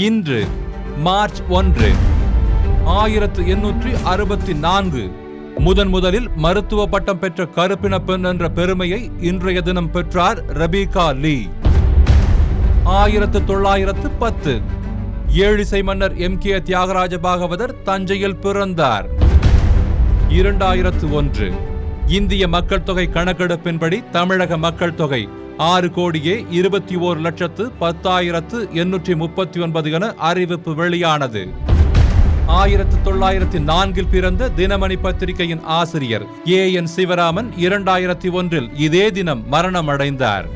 இன்று மார்ச் 1, 1864 முதலில் மருத்துவ பட்டம் பெற்ற கருப்பின பெண் என்ற பெருமையை இன்றைய தினம் பெற்றார் ரெபேக்கா லீ. 1910 ஏழிசை மன்னர் MK தியாகராஜ பாகவதர் தஞ்சையில் பிறந்தார். 2001 இந்திய மக்கள் தொகை கணக்கெடுப்பின்படி தமிழக மக்கள் தொகை 6,11,10,839 என அறிவிப்பு வெளியானது. 1904 பிறந்த தினமணி பத்திரிகையின் ஆசிரியர் AN சிவராமன் 2001 இதே தினம் மரணமடைந்தார்.